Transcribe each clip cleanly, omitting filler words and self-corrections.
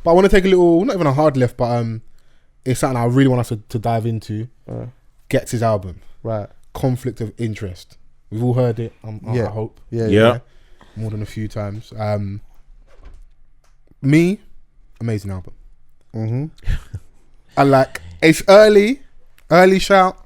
But I want to take a little, not even a hard left, but it's something I really want us to dive into. Ghetts his album. Right. Conflict of Interest. We've all heard it, I hope. Yeah. More than a few times. Me, amazing album. I like, it's early shout.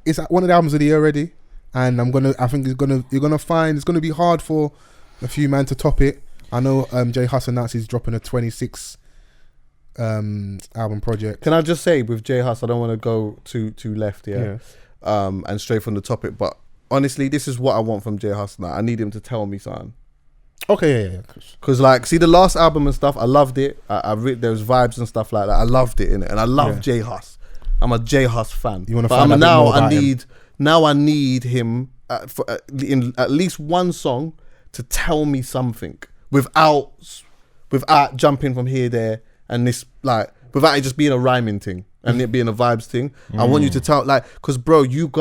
It's one of the albums of the year already. And I think you're gonna find it's gonna be hard for a few men to top it. I know J Hus announced he's dropping a 26 album project. Can I just say with J Hus, I don't want to go too left, and straight from the topic, but honestly, this is what I want from J Hus now. I need him to tell me something. Okay, yeah. Because like, see the last album and stuff, I loved it. There was vibes and stuff like that. I loved it, innit? And I love J Hus. I'm a J Hus fan. You want to find out now? I need him in at least one song to tell me something without jumping from here, there, and this, like, without it just being a rhyming thing and it being a vibes thing. I want you to tell, like, because bro, you've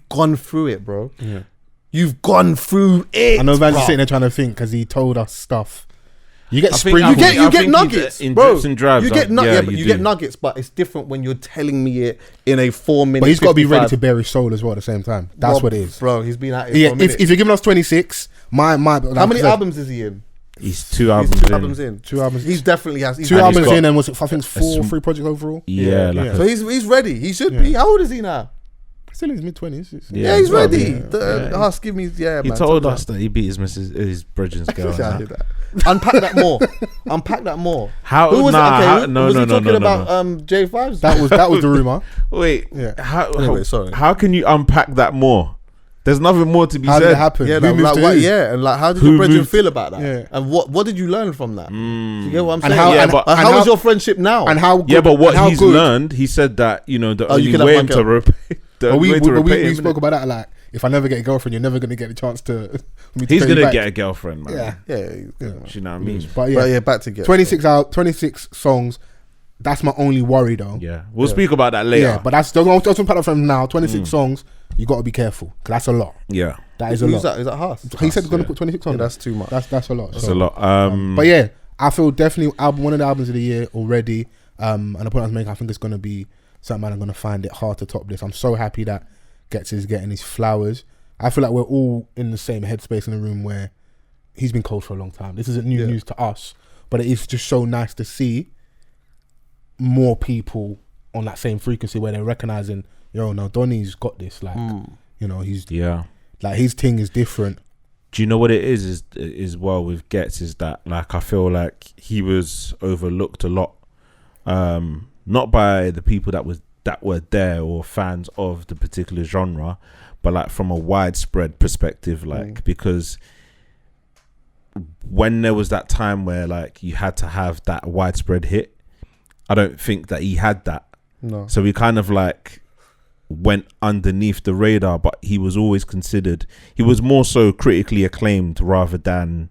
gone through it, bro. Yeah. You've gone through it. I know Vans is sitting there trying to think because he told us stuff. You get you get nuggets, in bro. drips and drabs. You get you get nuggets, but it's different when you're telling me it in a 4 minute. But he's got to be ready to bear his soul as well at the same time. That's what it is, bro. He's been at it. If you're giving us 26, how many albums is he in? He's two albums in. Two albums. He definitely has. Two albums in, and I think it's three projects overall. Yeah. So he's ready. He should be. How old is he now? Still in his mid-20s. Yeah, he's ready. Give me, He told us that he beat his brethren's girl. Unpack that more. How? Who was it? No. Was he talking about J5's? That was the rumor. Wait. Yeah. Anyway, sorry. How can you unpack that more? There's nothing more to be said. How did it happen? Yeah, and like, how did your brethren feel about that? Yeah. And what did you learn from that? You get what I'm saying? How is your friendship now? And how? Good, but what he's learned, he said that the only way to repay. We spoke about that, like, if I never get a girlfriend, you're never going to get a chance to. He's going to get a girlfriend, man. Yeah. You know what I mean? But yeah, back to get 26 songs. That's my only worry, though. Yeah, we'll speak about that later. Yeah, but that's don't put that from now. 26 songs. You got to be careful because that's a lot. Yeah, that is a lot. Is that Hus? He said he's going to put 26 on. Yeah, that's too much. That's a lot. That's a lot. But yeah, I feel definitely one of the albums of the year already. And the point I was making, I think it's going to be something I'm going to find it hard to top this. I'm so happy that Ghetts is getting his flowers. I feel like we're all in the same headspace in the room where he's been cold for a long time. This isn't new news to us, but it is just so nice to see more people on that same frequency where they're recognizing, Donnie's got this. Like, he's like, his thing is different. Do you know what it is well with Ghetts is that, like, I feel like he was overlooked a lot, not by the people that were there or fans of the particular genre, but like from a widespread perspective, like, because when there was that time where like you had to have that widespread hit, I don't think that he had that. No. So he kind of like went underneath the radar, but he was always considered, he was more so critically acclaimed rather than,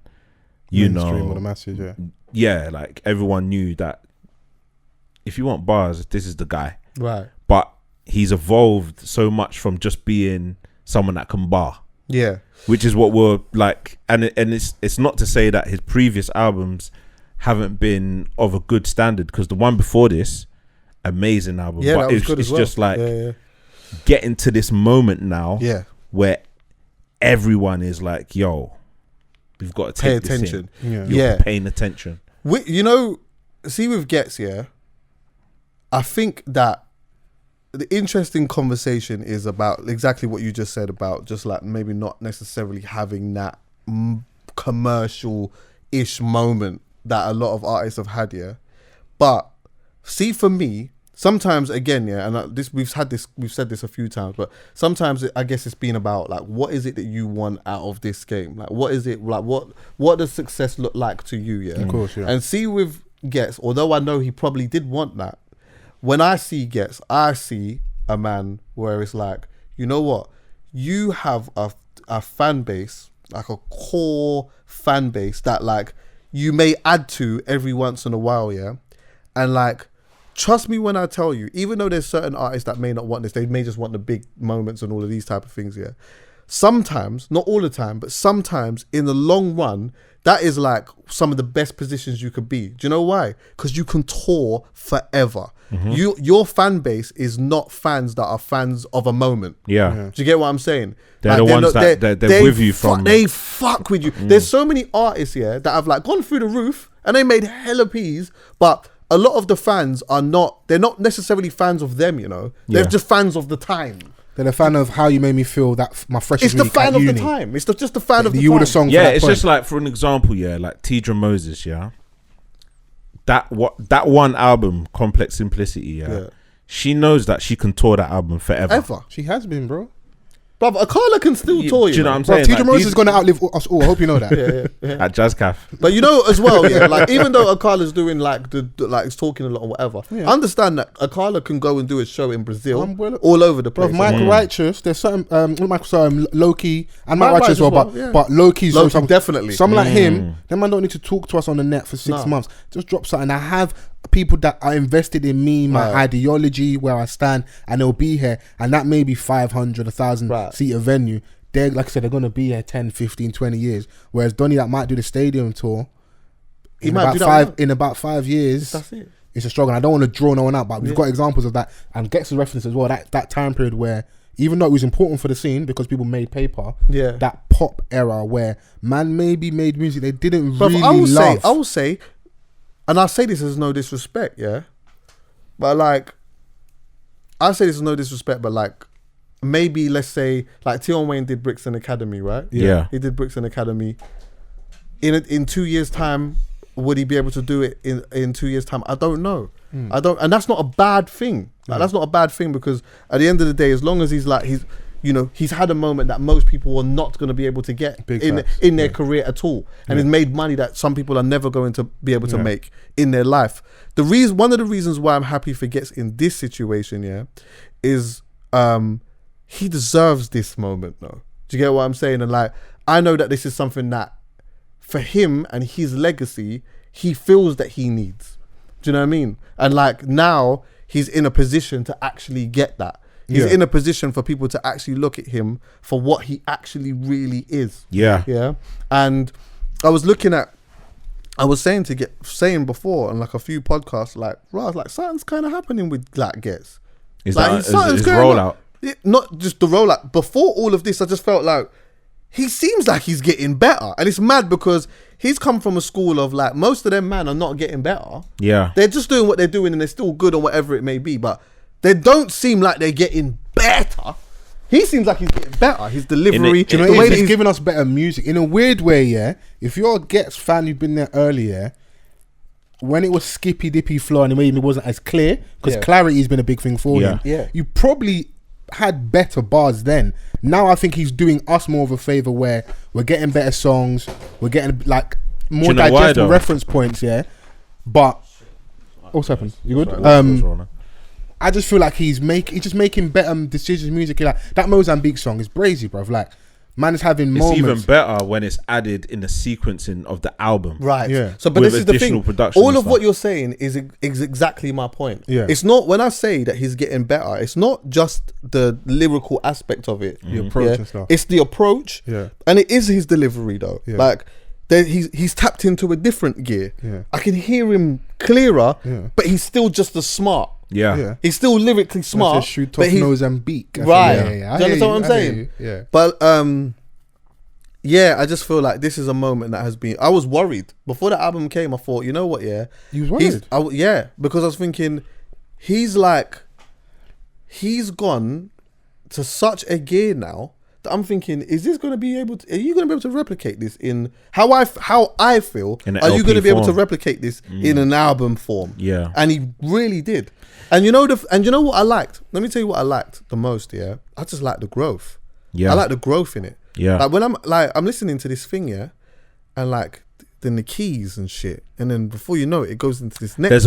mainstream or the masses, yeah, like everyone knew that if you want bars, this is the guy. Right. But he's evolved so much from just being someone that can bar. Yeah. Which is what we're like, and it's not to say that his previous albums haven't been of a good standard, because the one before this, amazing album. Yeah, but that was good as well. Just like getting to this moment now where everyone is like, yo, we've got to pay attention. You're paying attention. See with Ghetts, I think that the interesting conversation is about exactly what you just said about just like maybe not necessarily having that commercial-ish moment that a lot of artists have had, but see, for me, sometimes again, and we've said this a few times, but sometimes I guess it's been about like, what is it that you want out of this game? Like, what is it like? What does success look like to you? Yeah, of course, And see with Ghetts, although I know he probably did want that, when I see Ghetts, I see a man where it's like, you know what, you have a fan base, like a core fan base that like you may add to every once in a while, and like, trust me when I tell you, even though there's certain artists that may not want this, they may just want the big moments and all of these type of things, sometimes, not all the time, but sometimes in the long run, that is like some of the best positions you could be. Do you know why? Because you can tour forever. Your fan base is not fans that are fans of a moment. Yeah. Do you get what I'm saying? They're the ones that they're with you from. They fuck with you. There's so many artists here that have like gone through the roof and they made hella peas, but a lot of the fans they're not necessarily fans of them, you know. They're just fans of the time. They're a fan of how you made me feel that my freshest It's the week fan at of uni. the time. It's just the fan of the You were time. the song. Yeah, for that it's point. just like, for an example, like Tidra Moses, that one album, Complex Simplicity, she knows that she can tour that album forever. Ever. She has been, bro. But Akala can still tour, Do you know what I'm Bro, saying? Tidra Like, Moses is going to outlive us all. I hope you know that. at Jazz Caf. But you know as well, like even though Akala's doing like is talking a lot or whatever, understand that Akala can go and do a show in Brazil, all over the Bro, place. Michael Righteous, there's certain Low-Key and Mike Righteous as well, but Low-Key's Low-Key, definitely. Someone like him, them man don't need to talk to us on the net for 6 months. Just drop something. I have people that are invested in me, my ideology, where I stand, and they'll be here, and that may be 500, 1,000 seater venue. They're, like I said, they're going to be here 10, 15, 20 years. Whereas Donny that might do the stadium tour, in about 5 years, That's it. It's a struggle. And I don't want to draw no one out, but we've got examples of that. And Ghetts' reference as well, that time period where, even though it was important for the scene because people made paper, that pop era where man maybe made music they didn't really love. I will say, and I'll say this as no disrespect, but like, I'll say this as no disrespect, but like, maybe let's say like Tion Wayne did Brixton Academy, right? Yeah. He did Brixton Academy. In 2 years' time, would he be able to do it in 2 years' time? I don't know. I don't, and that's not a bad thing. Like, that's not a bad thing, because at the end of the day, as long as he's had a moment that most people are not going to be able to get in their career at all, and he's made money that some people are never going to be able to make in their life. One of the reasons why I'm happy for Ghetts in this situation, is he deserves this moment, though. Do you get what I'm saying? And like, I know that this is something that for him and his legacy, he feels that he needs. Do you know what I mean? And like, now he's in a position to actually get that. He's in a position for people to actually look at him for what he actually really is. Yeah. And I was saying before on like a few podcasts, like, right, like something's kind of happening with like Ghetts. Is like, that his rollout? Not just the rollout. Before all of this, I just felt like he seems like he's getting better. And it's mad because he's come from a school of like, most of them man are not getting better. Yeah. They're just doing what they're doing and they're still good on whatever it may be. But they don't seem like they're getting better. He seems like he's getting better. His delivery, do you know, the way he's giving us better music in a weird way. If you're a Ghetts fan, you've been there earlier. When it was skippy dippy flow and maybe it wasn't as clear, because clarity has been a big thing for him. Yeah. You probably had better bars then. Now I think he's doing us more of a favor where we're getting better songs, we're getting like more digestible reference points. But what's happened? You good? I just feel like he's just making better decisions musically. Like that Mozambique song is brazy, bruv. Like man is having moments. It's even better when it's added in the sequencing of the album. Right. Yeah. So, but this is the thing. All of what you're saying is exactly my point. Yeah. It's not, when I say that he's getting better, it's not just the lyrical aspect of it. The approach and stuff. It's the approach. Yeah. And it is his delivery though. Yeah. Like he's tapped into a different gear. Yeah. I can hear him clearer, but he's still just as smart. Yeah. He's still lyrically smart. Shoot off Mozambique. Right. Do you understand what I'm saying? Yeah. But I just feel like this is a moment that has been. I was worried before the album came. I thought, you know what? Yeah. You was worried? Because I was thinking, he's gone to such a gear now that I'm thinking, is this going to be able to? Are you going to be able to replicate this in how I feel? Are you going to be able to replicate this in an album form? Yeah. And he really did. And you know what I liked? Let me tell you what I liked the most. Yeah, I just like the growth. Yeah, I like the growth in it. Yeah, like when I'm listening to this thing, and like then the keys and shit, and then before you know it, it goes into this next. There's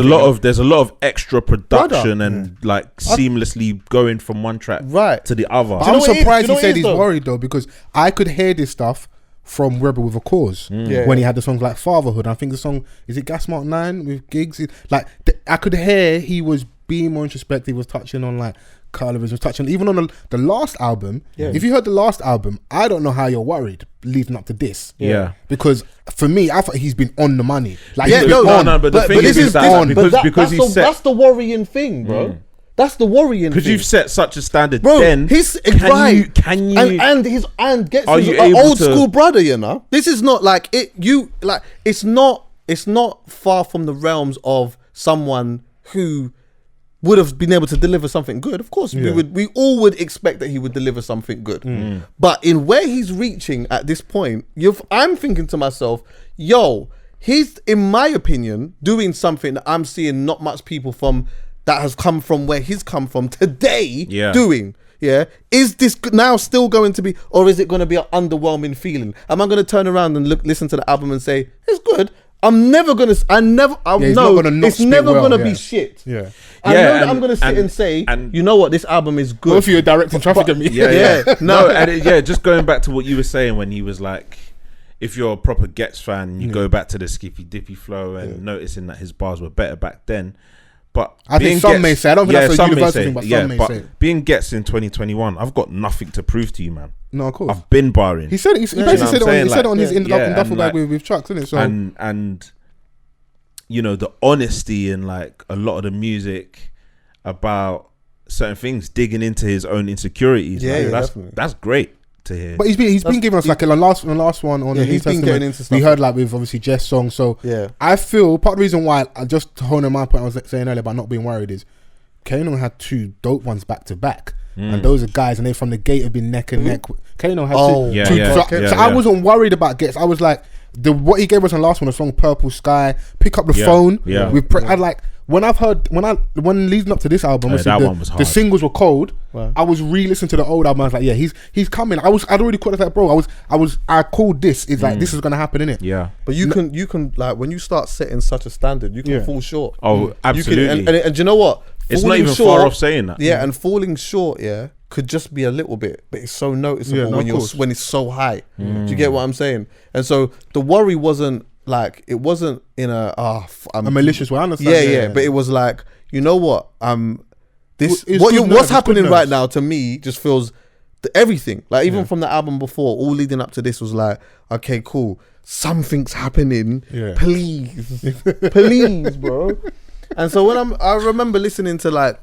a lot of extra production and like seamlessly going from one track to the other. But I'm surprised he said he's worried though, because I could hear this stuff from Rebel with a Cause when he had the songs like Fatherhood. I think the song is it Gas Mark 9 with Gigs. Like I could hear he was being more introspective, was touching on like colorism touching. Even on the last album, if you heard the last album, I don't know how you're worried leading up to this. Yeah. Because for me, I thought he's been on the money. Like, Yeah, he's been on. no, but the thing is that because he set. That's the worrying thing, bro. That's the worrying thing. Because you've set such a standard, bro. then can you and Ghetts are is you an able old to- school brother, you know. This is not like it. You like it's not far from the realms of someone who would have been able to deliver something good. Of course, we all would expect that he would deliver something good. But in where he's reaching at this point, I'm thinking to myself, yo, he's, in my opinion, doing something that I'm seeing not much people from that has come from where he's come from today doing. Yeah, is this now still going to be, or is it going to be an underwhelming feeling? Am I going to turn around and listen to the album and say it's good? I'm never gonna. It's never gonna be shit. Yeah, I know that I'm gonna sit and say, you know what, this album is good. What if you're directing traffic at me? Just going back to what you were saying when he was like, if you're a proper Ghetts fan, you go back to the Skippy Dippy flow and noticing that his bars were better back then. But I think some may say, I don't think that's a universal thing, but some may say. Being Ghetts in 2021, I've got nothing to prove to you, man. No, of course. I've been barring. He said it. He basically said it on his Duffle Bag with Chucks, isn't it? So and you know, the honesty and like a lot of the music about certain things, digging into his own insecurities. That's great to hear. But he's been giving us like the last one on the New Testament. We heard like with obviously Jess songs. So I feel part of the reason why I just honing my point I was saying earlier about not being worried is Kano had 2 dope ones back to back. And those are guys, and they from the gate have been neck and neck. Kano had two. So I wasn't worried about Ghetts. I was like, what he gave us on the last one, the song "Purple Sky," pick up the phone. I like when leading up to this album, the singles were cold. Wow. I was re-listening to the old album. I was like, yeah, he's coming. I'd already called it like, bro. I called this. It's like this is gonna happen, innit? Yeah. But you can like when you start setting such a standard, you can fall short. Oh, absolutely. And you know what? It's not even far off saying that. Yeah, and falling short, could just be a little bit, but it's so noticeable when it's so high. Do you get what I'm saying? And so the worry wasn't like, it wasn't in a malicious way. I understand. But it was like, you know what? What's happening right now to me just feels everything. Like even from the album before, all leading up to this was like, okay, cool. Something's happening. Yeah. Please, bro. And so when I remember listening to like,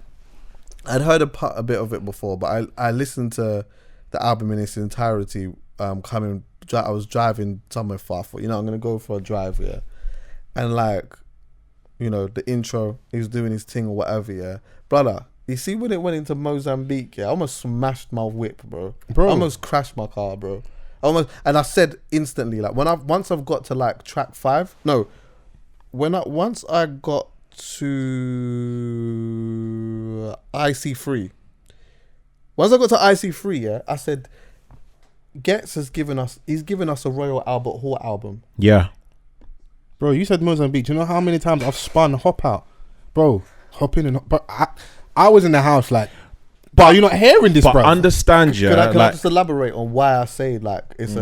I'd heard a bit of it before, but I listened to the album in its entirety. I was driving somewhere far. I'm gonna go for a drive, and like, the intro, he was doing his thing or whatever, brother. You see when it went into Mozambique, I almost smashed my whip, bro. I almost crashed my car, bro. And I said instantly, like once I've got to like track 5, once I got to IC3. Once I got to IC3, I said, Ghetts has given us a Royal Albert Hall album. Yeah. Bro, you said Mozambique. Do you know how many times I've spun hop out? Bro, hop in but I was in the house like, but you're not hearing this, bro. Understand, Can I just elaborate on why I say like it's